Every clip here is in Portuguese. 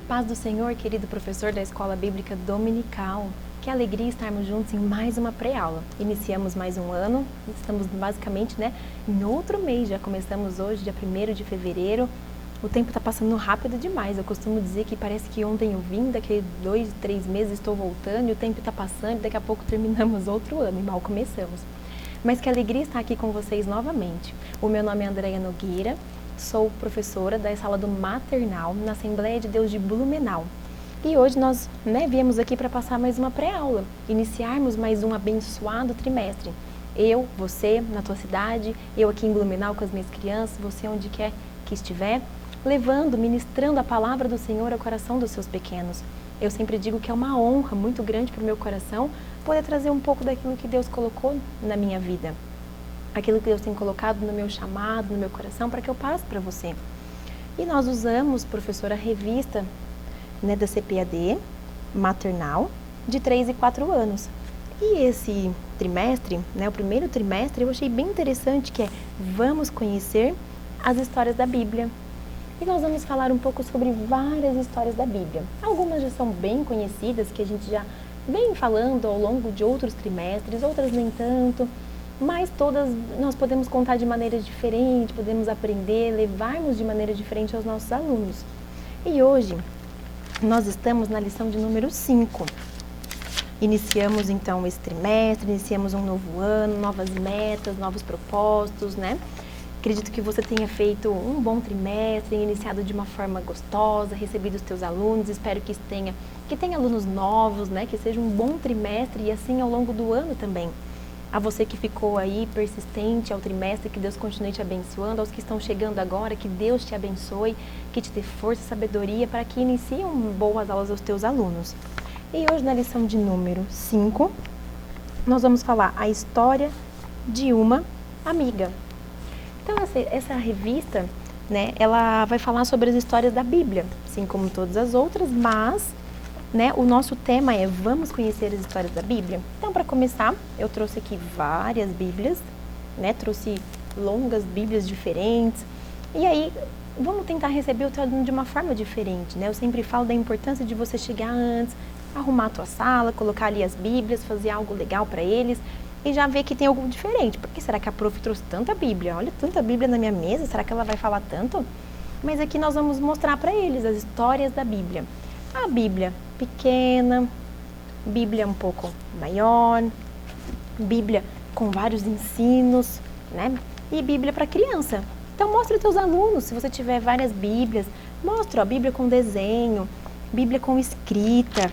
paz do Senhor, querido professor da Escola Bíblica Dominical. Que alegria estarmos juntos em mais uma pré-aula. Iniciamos mais um ano, estamos basicamente em outro mês, já começamos hoje, dia 1º de fevereiro. O tempo está passando rápido demais, eu costumo dizer que parece que ontem eu vim, daqui 2, 3 meses estou voltando e o tempo está passando e daqui a pouco terminamos outro ano e mal começamos. Mas que alegria estar aqui com vocês novamente. O meu nome é Andréia Nogueira, sou professora da sala do maternal na Assembleia de Deus de Blumenau. E hoje nós viemos aqui para passar mais uma pré-aula, iniciarmos mais um abençoado trimestre. Eu, você, na tua cidade, eu aqui em Blumenau com as minhas crianças, você onde quer que estiver, levando, ministrando a palavra do Senhor ao coração dos seus pequenos. Eu sempre digo que é uma honra muito grande para o meu coração poder trazer um pouco daquilo que Deus colocou na minha vida, aquilo que Deus tem colocado no meu chamado, no meu coração, para que eu passe para você. E nós usamos, professora, a revista da CPAD, maternal, de 3 e 4 anos. E esse trimestre, o primeiro trimestre, eu achei bem interessante, que é Vamos Conhecer as Histórias da Bíblia. E nós vamos falar um pouco sobre várias histórias da Bíblia. Algumas já são bem conhecidas, que a gente já vem falando ao longo de outros trimestres, outras nem tanto, mas todas nós podemos contar de maneira diferente, podemos aprender, levarmos de maneira diferente aos nossos alunos. E hoje nós estamos na lição de número 5. Iniciamos então esse trimestre, iniciamos um novo ano, novas metas, novos propósitos, Acredito que você tenha feito um bom trimestre, iniciado de uma forma gostosa, recebido os teus alunos, espero que tenha alunos novos, que seja um bom trimestre e assim ao longo do ano também. A você que ficou aí persistente ao trimestre, que Deus continue te abençoando. Aos que estão chegando agora, que Deus te abençoe, que te dê força e sabedoria para que iniciem boas aulas aos teus alunos. E hoje na lição de número 5, nós vamos falar a história de uma amiga. Então essa revista, ela vai falar sobre as histórias da Bíblia, assim como todas as outras, mas o nosso tema é Vamos Conhecer as Histórias da Bíblia. Então, para começar, eu trouxe aqui várias Bíblias, trouxe longas Bíblias diferentes. E aí, vamos tentar receber o teu aluno de uma forma diferente, Eu sempre falo da importância de você chegar antes, arrumar a tua sala, colocar ali as Bíblias, fazer algo legal para eles e já ver que tem algo diferente. Por que será que a prof trouxe tanta Bíblia? Olha, tanta Bíblia na minha mesa, será que ela vai falar tanto? Mas aqui nós vamos mostrar para eles as histórias da Bíblia. A Bíblia pequena, Bíblia um pouco maior, Bíblia com vários ensinos, E Bíblia para criança. Então mostre aos teus alunos, se você tiver várias Bíblias, mostre a Bíblia com desenho, Bíblia com escrita.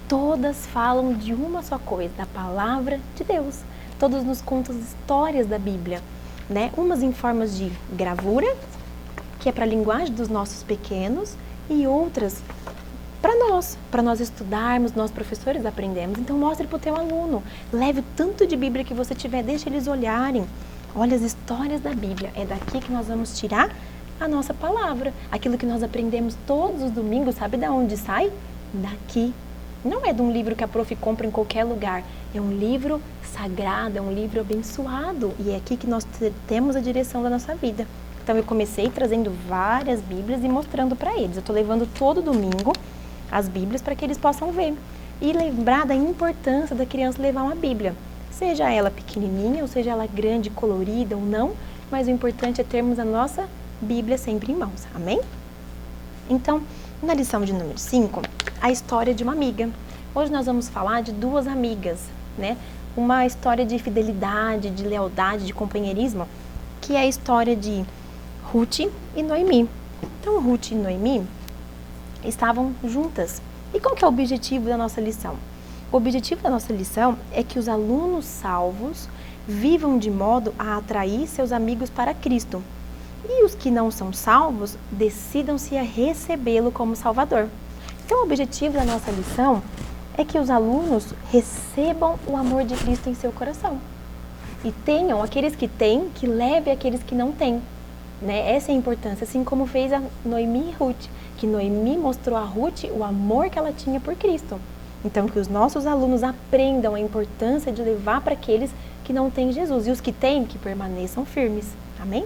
Todas falam de uma só coisa, da palavra de Deus. Todos nos contam as histórias da Bíblia, Umas em formas de gravura, que é para a linguagem dos nossos pequenos, e outras para nós estudarmos, nós professores aprendemos. Então mostre para o teu aluno, leve o tanto de Bíblia que você tiver, deixe eles olharem. Olha as histórias da Bíblia, é daqui que nós vamos tirar a nossa palavra. Aquilo que nós aprendemos todos os domingos, sabe de onde sai? Daqui. Não é de um livro que a prof compra em qualquer lugar, é um livro sagrado, é um livro abençoado e é aqui que nós temos a direção da nossa vida. Então eu comecei trazendo várias Bíblias e mostrando para eles. Eu estou levando todo domingo as Bíblias para que eles possam ver e lembrar da importância da criança levar uma Bíblia, seja ela pequenininha ou seja ela grande, colorida ou não, mas o importante é termos a nossa Bíblia sempre em mãos, amém? Então, na lição de número 5, a história de uma amiga. Hoje nós vamos falar de duas amigas, Uma história de fidelidade, de lealdade, de companheirismo, que é a história de Ruth e Noemi. Então, Ruth e Noemi estavam juntas. E qual que é o objetivo da nossa lição? O objetivo da nossa lição é que os alunos salvos vivam de modo a atrair seus amigos para Cristo. E os que não são salvos decidam-se a recebê-lo como Salvador. Então, o objetivo da nossa lição é que os alunos recebam o amor de Cristo em seu coração. E tenham aqueles que têm, que levem aqueles que não têm. Essa é a importância, assim como fez a Noemi e Ruth, que Noemi mostrou a Ruth o amor que ela tinha por Cristo. Então, que os nossos alunos aprendam a importância de levar para aqueles que não têm Jesus. E os que têm, que permaneçam firmes. Amém?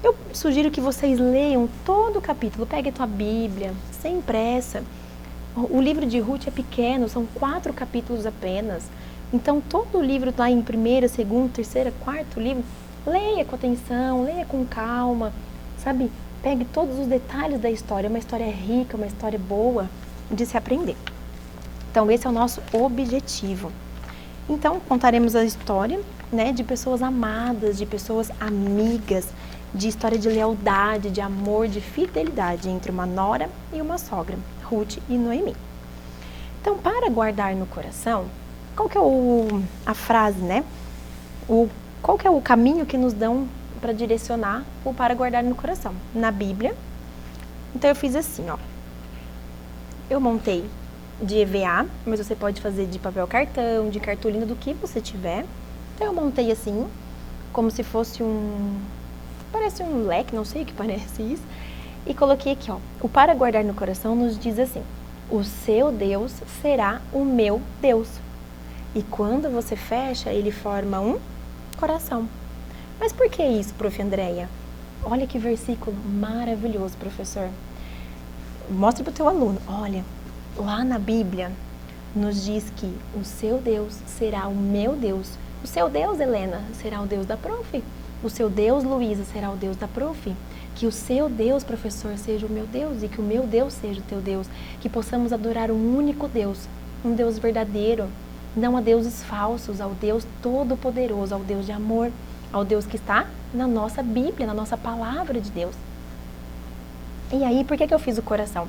Eu sugiro que vocês leiam todo o capítulo, pegue a tua Bíblia, sem pressa. O livro de Ruth é pequeno, são 4 capítulos apenas. Então, todo o livro lá em 1º, 2º, 3º, 4º livro, leia com atenção, leia com calma, sabe? Pegue todos os detalhes da história, uma história rica, uma história boa de se aprender. Então, esse é o nosso objetivo. Então, contaremos a história, né, de pessoas amadas, de pessoas amigas, de história de lealdade, de amor, de fidelidade entre uma nora e uma sogra, Ruth e Noemi. Então, para guardar no coração, qual que é a frase, né? Qual que é o caminho que nos dão para direcionar o para guardar no coração? Na Bíblia. Então, eu fiz assim, ó. Eu montei de EVA, mas você pode fazer de papel cartão, de cartolina, do que você tiver. Então, eu montei assim, como se fosse parece um leque, não sei o que parece isso. E coloquei aqui, ó. O para guardar no coração nos diz assim: o seu Deus será o meu Deus. E quando você fecha, ele forma um coração. Mas por que isso, prof. Andréia? Olha que versículo maravilhoso, professor. Mostra para o teu aluno. Olha, lá na Bíblia nos diz que o seu Deus será o meu Deus. O seu Deus, Helena, será o Deus da prof. O seu Deus, Luísa, será o Deus da prof. Que o seu Deus, professor, seja o meu Deus e que o meu Deus seja o teu Deus. Que possamos adorar um único Deus, um Deus verdadeiro, não a deuses falsos, ao Deus todo-poderoso, ao Deus de amor, ao Deus que está na nossa Bíblia, na nossa palavra de Deus. E aí, por que eu fiz o coração?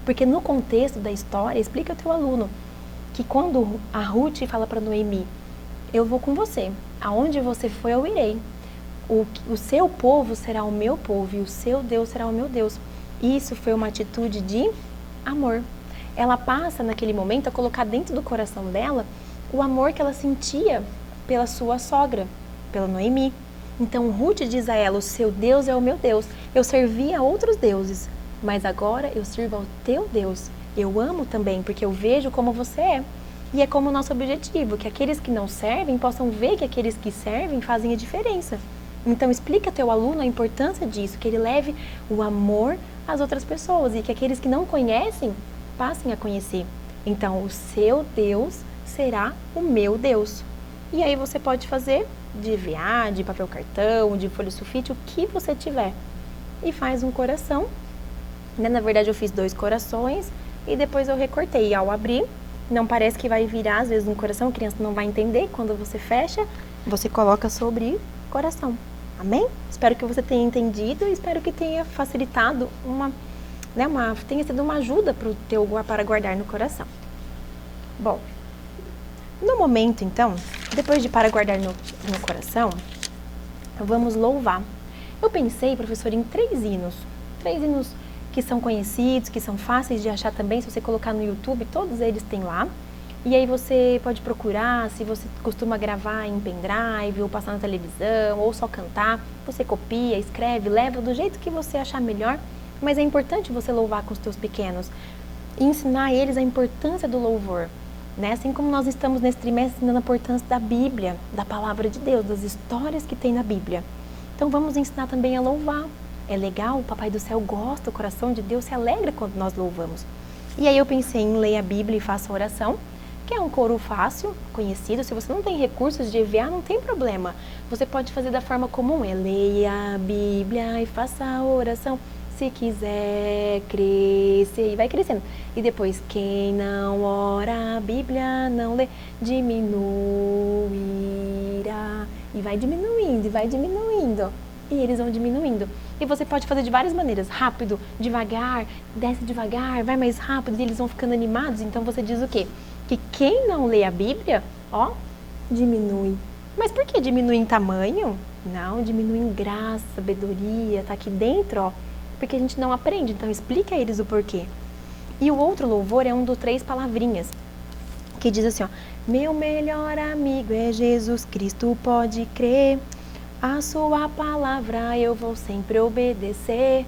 Porque no contexto da história, explica ao teu aluno que quando a Ruth fala para Noemi: eu vou com você, aonde você for eu irei. O seu povo será o meu povo e o seu Deus será o meu Deus. Isso foi uma atitude de amor. Ela passa naquele momento a colocar dentro do coração dela o amor que ela sentia pela sua sogra, pela Noemi. Então Ruth diz a ela: o seu Deus é o meu Deus. Eu servia a outros deuses, mas agora eu sirvo ao teu Deus. Eu amo também, porque eu vejo como você é. E é como o nosso objetivo, que aqueles que não servem possam ver que aqueles que servem fazem a diferença. Então explica ao teu aluno a importância disso, que ele leve o amor às outras pessoas e que aqueles que não conhecem passem a conhecer. Então o seu Deus será o meu Deus. E aí você pode fazer de EVA, de papel cartão, de folha sulfite, o que você tiver. E faz um coração. Na verdade eu fiz 2 corações e depois eu recortei. E ao abrir, não parece que vai virar às vezes um coração, a criança não vai entender. Quando você fecha, você coloca sobre coração. Amém? Espero que você tenha entendido e espero que tenha facilitado tenha sido uma ajuda para guardar no coração. Bom, no momento então, depois de para guardar no coração, vamos louvar. Eu pensei, professor, em 3 hinos. 3 hinos que são conhecidos, que são fáceis de achar também. Se você colocar no YouTube, todos eles tem lá. E aí você pode procurar, se você costuma gravar em pendrive, ou passar na televisão, ou só cantar, você copia, escreve, leva do jeito que você achar melhor. Mas é importante você louvar com os teus pequenos e ensinar eles a importância do louvor, né? Assim como nós estamos nesse trimestre ensinando a importância da Bíblia, da palavra de Deus, das histórias que tem na Bíblia. Então vamos ensinar também a louvar. É legal, o Papai do Céu gosta, o coração de Deus se alegra quando nós louvamos. E aí eu pensei em ler a Bíblia e faça a oração, que é um coro fácil, conhecido. Se você não tem recursos de EVA, não tem problema. Você pode fazer da forma comum, leia a Bíblia e faça a oração. Se quiser crescer, e vai crescendo. E depois, quem não ora a Bíblia, não lê, diminuirá. E vai diminuindo, e vai diminuindo. E eles vão diminuindo. E você pode fazer de várias maneiras, rápido, devagar, desce devagar, vai mais rápido, e eles vão ficando animados. Então você diz o quê? Que quem não lê a Bíblia, ó, diminui. Mas por que diminui em tamanho? Não, diminui em graça, sabedoria, tá aqui dentro, ó. Porque a gente não aprende, então explica a eles o porquê. E o outro louvor é um do 3 palavrinhas, que diz assim, ó: meu melhor amigo é Jesus Cristo, pode crer, a sua palavra eu vou sempre obedecer,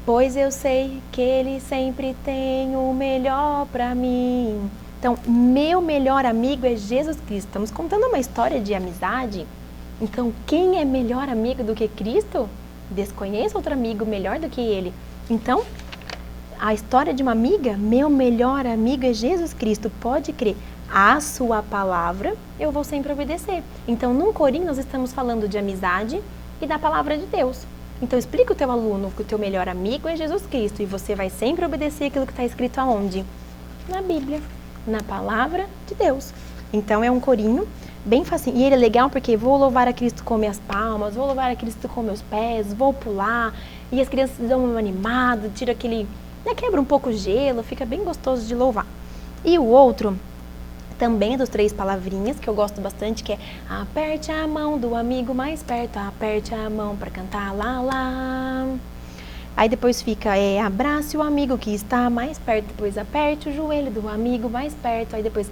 pois eu sei que Ele sempre tem o melhor para mim. Então, meu melhor amigo é Jesus Cristo. Estamos contando uma história de amizade. Então, quem é melhor amigo do que Cristo? Desconheço outro amigo melhor do que ele. Então, a história de uma amiga, meu melhor amigo é Jesus Cristo, pode crer. A sua palavra eu vou sempre obedecer. Então, num corinho nós estamos falando de amizade e da palavra de Deus. Então, explica o teu aluno que o teu melhor amigo é Jesus Cristo e você vai sempre obedecer aquilo que está escrito aonde? Na Bíblia, na palavra de Deus. Então, é um corinho bem facinho. E ele é legal porque vou louvar a Cristo com minhas palmas, vou louvar a Cristo com meus pés, vou pular. E as crianças dão uma animada, tira aquele... quebra um pouco o gelo, fica bem gostoso de louvar. E o outro, também dos 3 palavrinhas, que eu gosto bastante, que é aperte a mão do amigo mais perto, aperte a mão para cantar lá, lá. Aí depois fica, abrace o amigo que está mais perto, depois aperte o joelho do amigo mais perto, aí depois,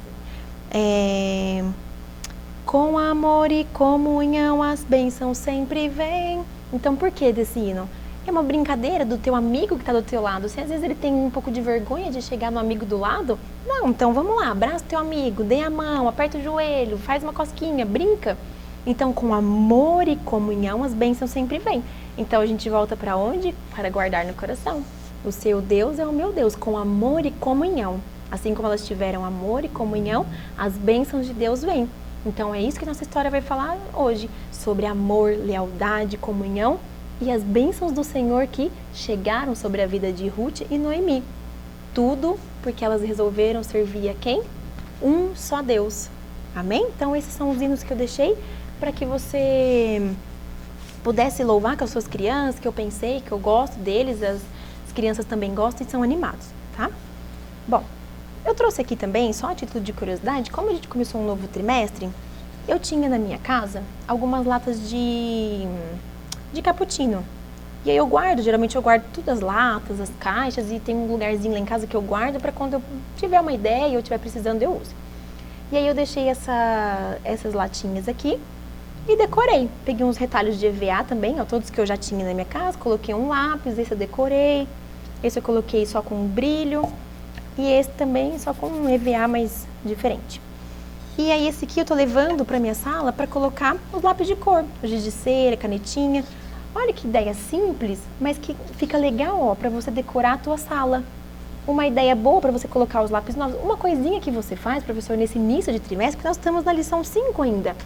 com amor e comunhão as bênçãos sempre vêm. Então, por que desse hino? É uma brincadeira do teu amigo que está do teu lado. Se às vezes ele tem um pouco de vergonha de chegar no amigo do lado, não, então vamos lá, abraça teu amigo, dê a mão, aperta o joelho, faz uma cosquinha, brinca. Então, com amor e comunhão, as bênçãos sempre vêm. Então, a gente volta para onde? Para guardar no coração. O seu Deus é o meu Deus, com amor e comunhão. Assim como elas tiveram amor e comunhão, as bênçãos de Deus vêm. Então, é isso que nossa história vai falar hoje, sobre amor, lealdade, comunhão, e as bênçãos do Senhor que chegaram sobre a vida de Ruth e Noemi. Tudo porque elas resolveram servir a quem? Um só Deus. Amém? Então esses são os hinos que eu deixei para que você pudesse louvar com as suas crianças, que eu pensei, que eu gosto deles, as crianças também gostam e são animados, tá? Bom, eu trouxe aqui também, só a título de curiosidade, como a gente começou um novo trimestre, eu tinha na minha casa algumas latas de cappuccino. E aí eu guardo, geralmente eu guardo todas as latas, as caixas, e tem um lugarzinho lá em casa que eu guardo para quando eu tiver uma ideia ou eu estiver precisando eu uso. E aí eu deixei essas latinhas aqui e decorei. Peguei uns retalhos de EVA também, ó, todos que eu já tinha na minha casa, coloquei um lápis, esse eu decorei, esse eu coloquei só com um brilho e esse também só com um EVA mais diferente. E aí esse aqui eu tô levando para minha sala para colocar os lápis de cor, o giz de cera, canetinha. Olha que ideia simples, mas que fica legal, ó, para você decorar a tua sala. Uma ideia boa para você colocar os lápis novos. Uma coisinha que você faz, professor, nesse início de trimestre, porque nós estamos na lição 5 ainda.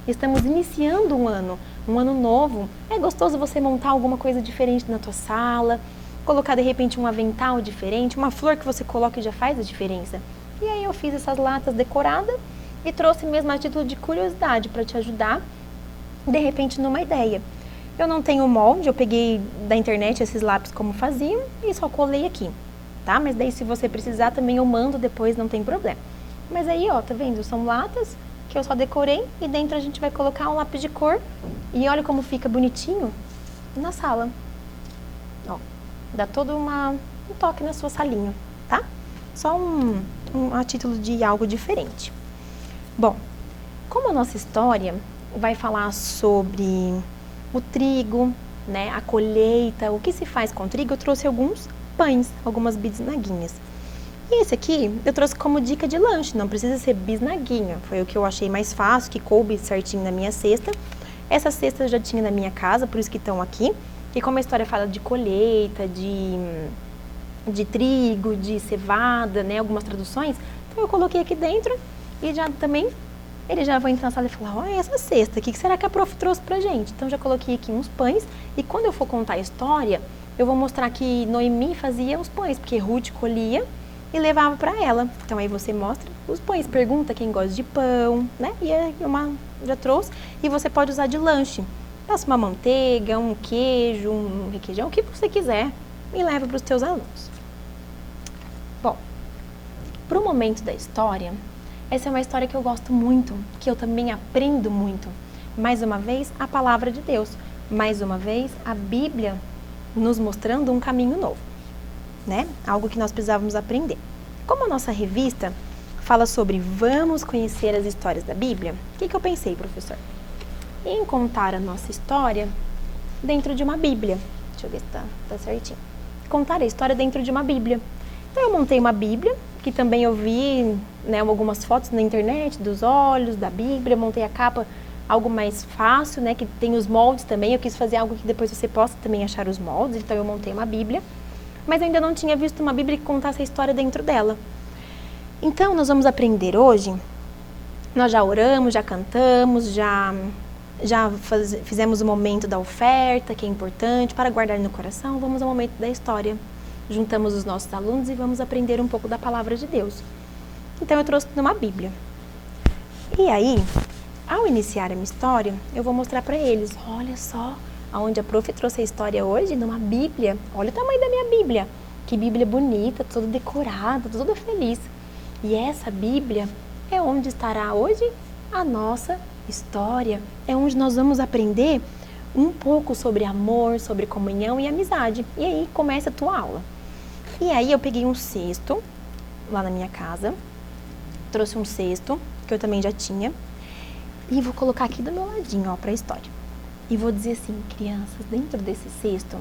Estamos iniciando um ano novo. É gostoso você montar alguma coisa diferente na tua sala, colocar de repente um avental diferente, uma flor que você coloca e já faz a diferença. E aí eu fiz essas latas decoradas e trouxe mesmo a título de curiosidade para te ajudar, de repente, numa ideia. Eu não tenho molde, eu peguei da internet esses lápis como faziam e só colei aqui, tá? Mas daí se você precisar também eu mando depois, não tem problema. Mas aí, ó, tá vendo? São latas que eu só decorei e dentro a gente vai colocar um lápis de cor e olha como fica bonitinho na sala. Ó, dá todo um toque na sua salinha, tá? Só a título de algo diferente. Bom, como a nossa história vai falar sobre o trigo, né, a colheita, o que se faz com o trigo, eu trouxe alguns pães, algumas bisnaguinhas. E esse aqui eu trouxe como dica de lanche, não precisa ser bisnaguinha, foi o que eu achei mais fácil, que coube certinho na minha cesta. Essa cesta eu já tinha na minha casa, por isso que estão aqui. E como a história fala de colheita, de trigo, de cevada, né, algumas traduções, então eu coloquei aqui dentro e já também... Ele já vai entrar na sala e falar, olha essa cesta, o que será que a prof trouxe pra gente? Então já coloquei aqui uns pães e quando eu for contar a história, eu vou mostrar que Noemi fazia os pães, porque Ruth colhia e levava pra ela. Então aí você mostra os pães, pergunta quem gosta de pão, né? E aí já trouxe e você pode usar de lanche. Passa uma manteiga, um queijo, um requeijão, o que você quiser e leva para os teus alunos. Bom, pro momento da história... Essa é uma história que eu gosto muito, que eu também aprendo muito. Mais uma vez, a palavra de Deus. Mais uma vez, a Bíblia nos mostrando um caminho novo, né? Algo que nós precisávamos aprender. Como a nossa revista fala sobre vamos conhecer as histórias da Bíblia, o que eu pensei, professor? Em contar a nossa história dentro de uma Bíblia. Deixa eu ver se tá certinho. Contar a história dentro de uma Bíblia. Então, eu montei uma Bíblia, que também eu vi, né, algumas fotos na internet dos olhos da Bíblia, montei a capa algo mais fácil, né, que tem os moldes também. Eu quis fazer algo que depois você possa também achar os moldes, então eu montei uma Bíblia. Mas eu ainda não tinha visto uma Bíblia que contasse a história dentro dela. Então, nós vamos aprender hoje. Nós já oramos, já cantamos, fizemos o momento da oferta, que é importante, para guardar no coração. Vamos ao momento da história. Juntamos os nossos alunos e vamos aprender um pouco da palavra de Deus. Então, eu trouxe uma Bíblia. E aí, ao iniciar a minha história, eu vou mostrar para eles. Olha só, aonde a prof trouxe a história hoje, numa Bíblia. Olha o tamanho da minha Bíblia. Que Bíblia bonita, toda decorada, toda feliz. E essa Bíblia é onde estará hoje a nossa história. É onde nós vamos aprender um pouco sobre amor, sobre comunhão e amizade. E aí começa a tua aula. E aí eu peguei um cesto lá na minha casa, trouxe um cesto, que eu também já tinha, e vou colocar aqui do meu ladinho, ó, para a história. E vou dizer assim, crianças, dentro desse cesto,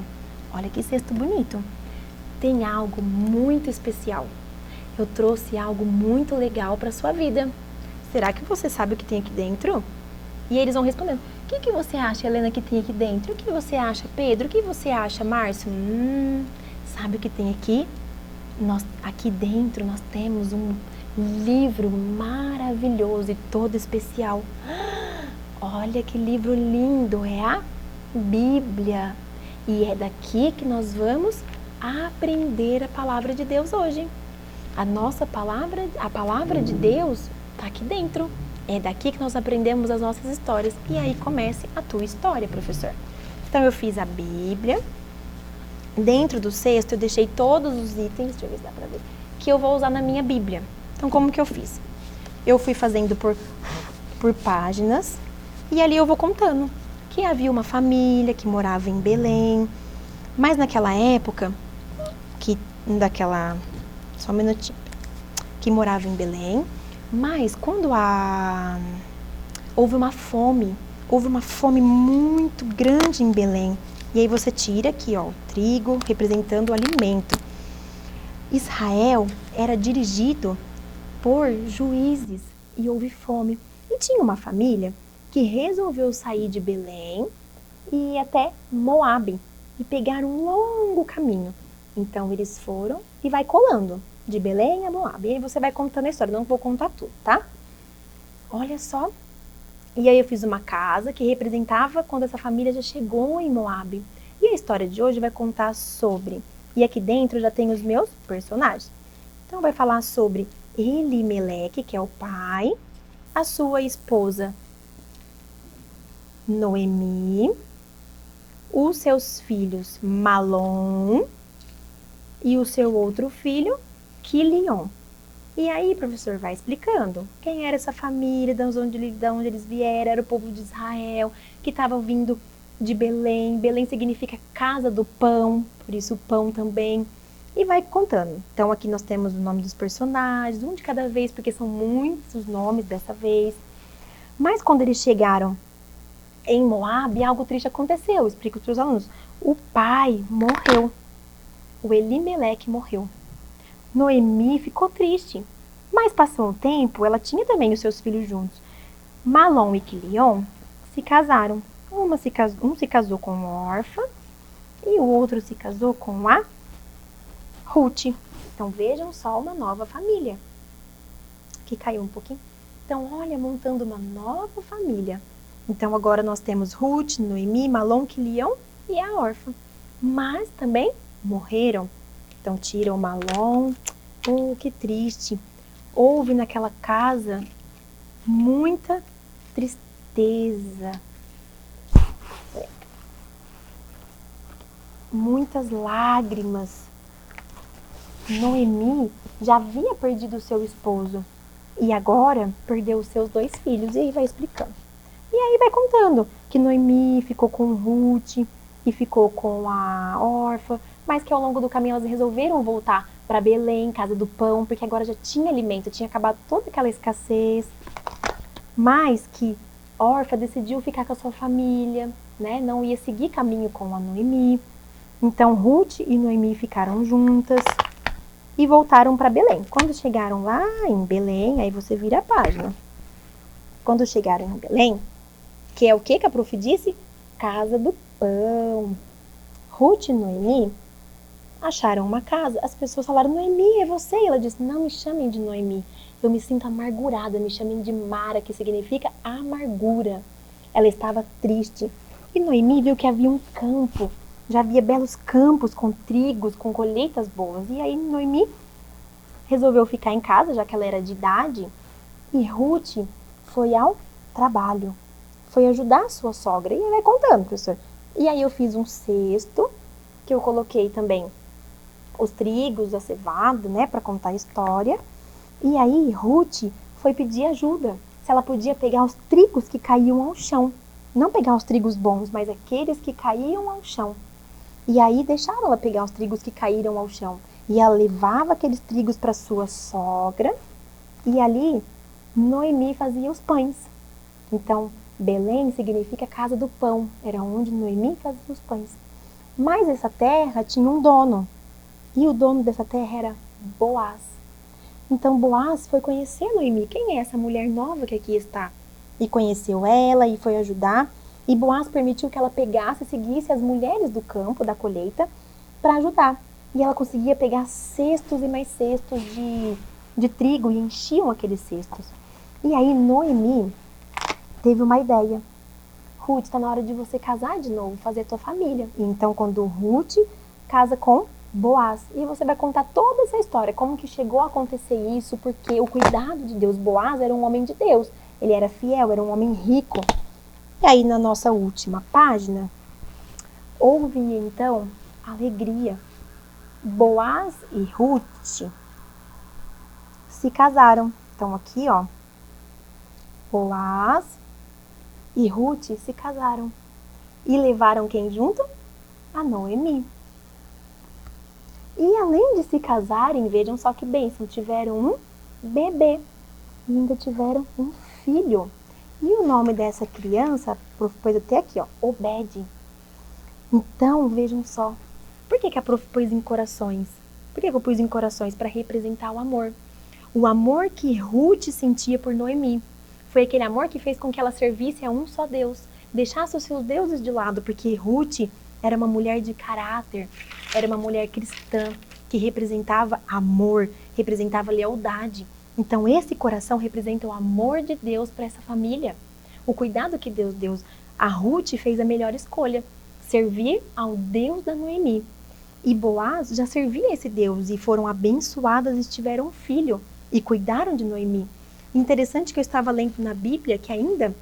olha que cesto bonito, tem algo muito especial. Eu trouxe algo muito legal para sua vida. Será que você sabe o que tem aqui dentro? E eles vão respondendo. O que você acha, Helena, que tem aqui dentro? O que você acha, Pedro? O que você acha, Márcio? Sabe o que tem aqui? Aqui dentro nós temos um livro maravilhoso e todo especial. Olha que livro lindo, é a Bíblia. E é daqui que nós vamos aprender a palavra de Deus hoje. A nossa palavra, a palavra de Deus está aqui dentro. É daqui que nós aprendemos as nossas histórias. E aí comece a tua história, professor. Então eu fiz a Bíblia. Dentro do cesto eu deixei todos os itens, deixa eu ver se dá pra ver, que eu vou usar na minha Bíblia. Então como que eu fiz? Eu fui fazendo por páginas e ali eu vou contando que havia uma família que morava em Belém, mas naquela época, só um minutinho, que morava em Belém, mas quando houve uma fome muito grande em Belém. E aí você tira aqui, ó, o trigo representando o alimento. Israel era dirigido por juízes e houve fome. E tinha uma família que resolveu sair de Belém e ir até Moabe e pegar um longo caminho. Então eles foram e vai colando de Belém a Moabe. E aí você vai contando a história, não vou contar tudo, tá? Olha só. E aí eu fiz uma casa que representava quando essa família já chegou em Moabe. E a história de hoje vai contar sobre... E aqui dentro já tem os meus personagens. Então vai falar sobre Elimeleque, que é o pai, a sua esposa Noemi, os seus filhos Malom e o seu outro filho Quilion. E aí, professor, vai explicando quem era essa família, de onde eles vieram, era o povo de Israel, que estavam vindo de Belém. Belém significa casa do pão, por isso o pão também. E vai contando. Então, aqui nós temos o nome dos personagens, um de cada vez, porque são muitos nomes dessa vez. Mas quando eles chegaram em Moabe, algo triste aconteceu. Eu explico para os alunos. O pai morreu. O Elimeleque morreu. Noemi ficou triste, mas passou um tempo, ela tinha também os seus filhos juntos. Malom e Quilion se casaram. Um se casou com Orfa e o outro se casou com a Ruth. Então vejam só uma nova família. Que caiu um pouquinho. Então olha, montando uma nova família. Então agora nós temos Ruth, Noemi, Malom, Quilion e a Orfa. Mas também morreram. Então tiram o Malom. Oh, que triste. Houve naquela casa muita tristeza. Muitas lágrimas. Noemi já havia perdido o seu esposo. E agora perdeu os seus 2 filhos. E aí vai explicando. E aí vai contando que Noemi ficou com Ruth e ficou com a Orfa. Mas que ao longo do caminho elas resolveram voltar para Belém, casa do pão, porque agora já tinha alimento, tinha acabado toda aquela escassez. Mas que Orfa decidiu ficar com a sua família, né? Não ia seguir caminho com a Noemi. Então Ruth e Noemi ficaram juntas e voltaram para Belém. Quando chegaram lá em Belém, aí você vira a página. Quando chegaram em Belém, que é o que a prof disse? Casa do pão. Ruth e Noemi acharam uma casa. As pessoas falaram, Noemi, é você? E ela disse, não me chamem de Noemi. Eu me sinto amargurada, me chamem de Mara, que significa amargura. Ela estava triste. E Noemi viu que havia um campo. Já havia belos campos com trigos, com colheitas boas. E aí Noemi resolveu ficar em casa, já que ela era de idade. E Ruth foi ao trabalho. Foi ajudar a sua sogra. E ela vai contando, professor. E aí eu fiz um cesto, que eu coloquei também os trigos, a cevada, né, para contar a história. E aí Ruth foi pedir ajuda. Se ela podia pegar os trigos que caíam ao chão. Não pegar os trigos bons, mas aqueles que caíam ao chão. E aí deixaram ela pegar os trigos que caíram ao chão. E ela levava aqueles trigos para sua sogra. E ali Noemi fazia os pães. Então, Belém significa casa do pão. Era onde Noemi fazia os pães. Mas essa terra tinha um dono. E o dono dessa terra era Boaz. Então Boaz foi conhecer Noemi. Quem é essa mulher nova que aqui está? E conheceu ela e foi ajudar. E Boaz permitiu que ela pegasse e seguisse as mulheres do campo, da colheita, para ajudar. E ela conseguia pegar cestos e mais cestos de trigo e enchiam aqueles cestos. E aí Noemi teve uma ideia. Ruth, está na hora de você casar de novo, fazer tua família. E então quando Ruth casa com Boaz, e você vai contar toda essa história, como que chegou a acontecer isso, porque o cuidado de Deus, Boaz era um homem de Deus, ele era fiel, era um homem rico. E aí na nossa última página, houve então alegria. Boaz e Ruth se casaram. Então aqui, ó, Boaz e Ruth se casaram. E levaram quem junto? A Noemi. E além de se casarem, vejam só que bênção, tiveram um bebê. E ainda tiveram um filho. E o nome dessa criança, prof pôs até aqui, ó, Obed. Então, vejam só. Por que a prof pôs em corações? Por que eu pus em corações? Para representar o amor. O amor que Ruth sentia por Noemi. Foi aquele amor que fez com que ela servisse a um só Deus. Deixasse os seus deuses de lado, porque Ruth era uma mulher de caráter, era uma mulher cristã, que representava amor, representava lealdade. Então esse coração representa o amor de Deus para essa família. O cuidado que Deus deu. A Ruth fez a melhor escolha, servir ao Deus da Noemi. E Boaz já servia a esse Deus e foram abençoadas e tiveram um filho e cuidaram de Noemi. Interessante que eu estava lendo na Bíblia que ainda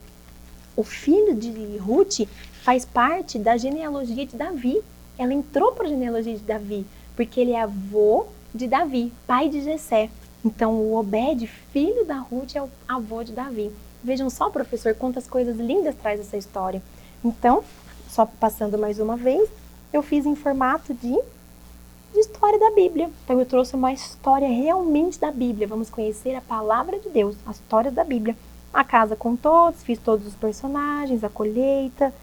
o filho de Ruth faz parte da genealogia de Davi. Ela entrou para a genealogia de Davi, porque ele é avô de Davi, pai de Jessé. Então o Obed, filho da Ruth, é o avô de Davi. Vejam só, professor, quantas coisas lindas traz essa história. Então, só passando mais uma vez, eu fiz em formato de história da Bíblia. Então eu trouxe uma história realmente da Bíblia. Vamos conhecer a palavra de Deus, as histórias da Bíblia. A casa com todos, fiz todos os personagens, a colheita,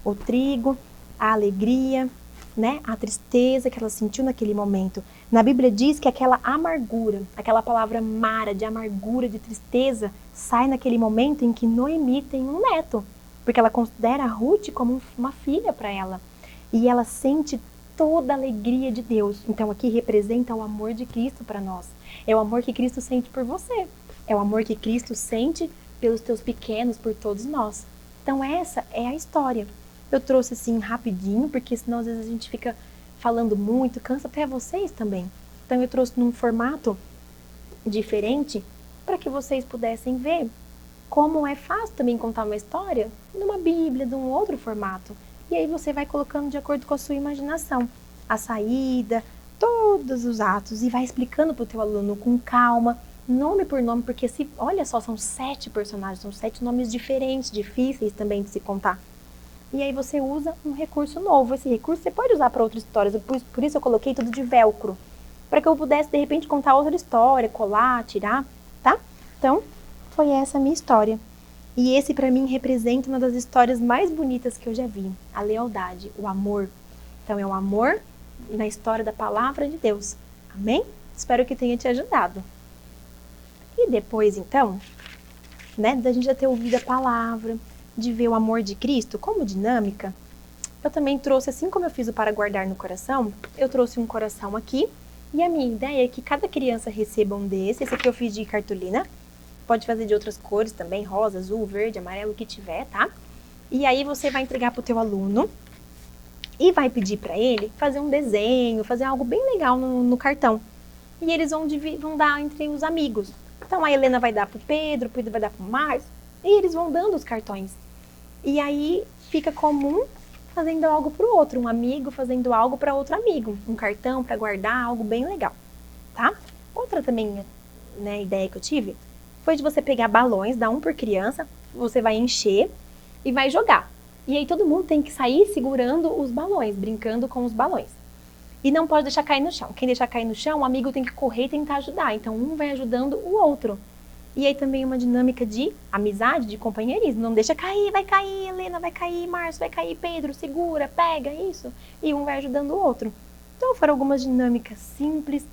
o trigo, a alegria, né? A tristeza que ela sentiu naquele momento. Na Bíblia diz que aquela amargura, aquela palavra mara, de amargura, de tristeza, sai naquele momento em que Noemi tem um neto, porque ela considera a Ruth como uma filha para ela. E ela sente toda a alegria de Deus. Então aqui representa o amor de Cristo para nós. É o amor que Cristo sente por você. É o amor que Cristo sente pelos teus pequenos, por todos nós. Então essa é a história. Eu trouxe assim rapidinho, porque senão às vezes a gente fica falando muito, cansa até vocês também. Então eu trouxe num formato diferente para que vocês pudessem ver como é fácil também contar uma história numa Bíblia, de um outro formato. E aí você vai colocando de acordo com a sua imaginação. A saída, todos os atos, e vai explicando para o teu aluno com calma, nome por nome, porque olha só, são 7 personagens, são 7 nomes diferentes, difíceis também de se contar. E aí você usa um recurso novo. Esse recurso você pode usar para outras histórias, por isso eu coloquei tudo de velcro, para que eu pudesse de repente contar outra história, colar, tirar, tá? Então, foi essa a minha história. E esse para mim representa uma das histórias mais bonitas que eu já vi, a lealdade, o amor. Então é o amor na história da palavra de Deus. Amém? Espero que tenha te ajudado. E depois, então, né, da gente já ter ouvido a palavra, de ver o amor de Cristo como dinâmica, eu também trouxe, assim como eu fiz o para guardar no coração, eu trouxe um coração aqui. E a minha ideia é que cada criança receba um desse. Esse aqui eu fiz de cartolina. Pode fazer de outras cores também, rosa, azul, verde, amarelo, o que tiver, tá? E aí você vai entregar pro teu aluno e vai pedir para ele fazer um desenho, fazer algo bem legal no cartão. E eles vão dar entre os amigos. Então a Helena vai dar pro Pedro, o Pedro vai dar pro Márcio, e eles vão dando os cartões. E aí fica comum fazendo algo para o outro, um amigo fazendo algo para outro amigo, um cartão para guardar, algo bem legal, tá? Outra também, né, ideia que eu tive foi de você pegar balões, dar um por criança, você vai encher e vai jogar. E aí todo mundo tem que sair segurando os balões, brincando com os balões. E não pode deixar cair no chão. Quem deixar cair no chão, o amigo tem que correr e tentar ajudar. Então um vai ajudando o outro. E aí também uma dinâmica de amizade, de companheirismo. Não deixa cair, vai cair, Helena vai cair, Márcio vai cair, Pedro, segura, pega, isso. E um vai ajudando o outro. Então foram algumas dinâmicas simples,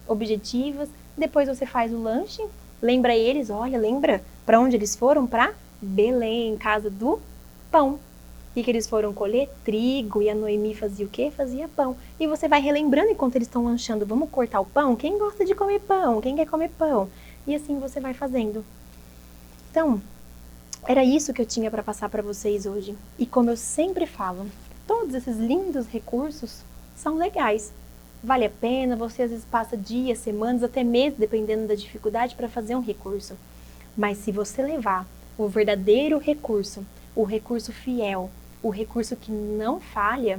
objetivas. Depois você faz o lanche, lembra eles, lembra para onde eles foram? Para Belém, casa do pão. E que eles foram colher trigo, e a Noemi fazia o quê? Fazia pão. E você vai relembrando enquanto eles estão lanchando, vamos cortar o pão? Quem gosta de comer pão? Quem quer comer pão? E assim você vai fazendo. Então, era isso que eu tinha para passar para vocês hoje. E como eu sempre falo, todos esses lindos recursos são legais. Vale a pena, você às vezes passa dias, semanas, até meses, dependendo da dificuldade, para fazer um recurso. Mas se você levar o verdadeiro recurso, o recurso fiel, o recurso que não falha,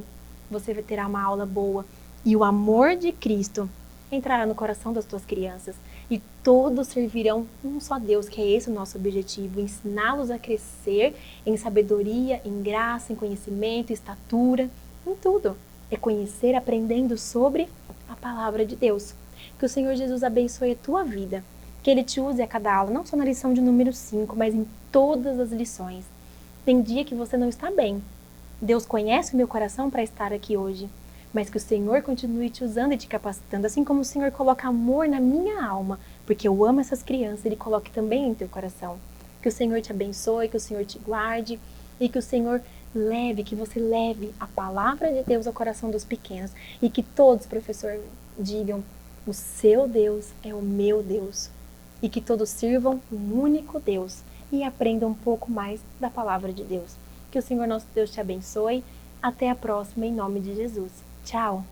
você vai ter uma aula boa. E o amor de Cristo entrará no coração das tuas crianças. E todos servirão um só Deus, que é esse o nosso objetivo, ensiná-los a crescer em sabedoria, em graça, em conhecimento, estatura, em tudo. É conhecer aprendendo sobre a palavra de Deus. Que o Senhor Jesus abençoe a tua vida. Que Ele te use a cada aula, não só na lição de número 5, mas em todas as lições. Tem dia que você não está bem. Deus conhece o meu coração para estar aqui hoje. Mas que o Senhor continue te usando e te capacitando, assim como o Senhor coloca amor na minha alma, porque eu amo essas crianças, Ele coloque também em teu coração. Que o Senhor te abençoe, que o Senhor te guarde e que o Senhor que você leve a palavra de Deus ao coração dos pequenos e que todos, professor, digam, o seu Deus é o meu Deus. E que todos sirvam um único Deus e aprendam um pouco mais da palavra de Deus. Que o Senhor nosso Deus te abençoe. Até a próxima, em nome de Jesus. Tchau!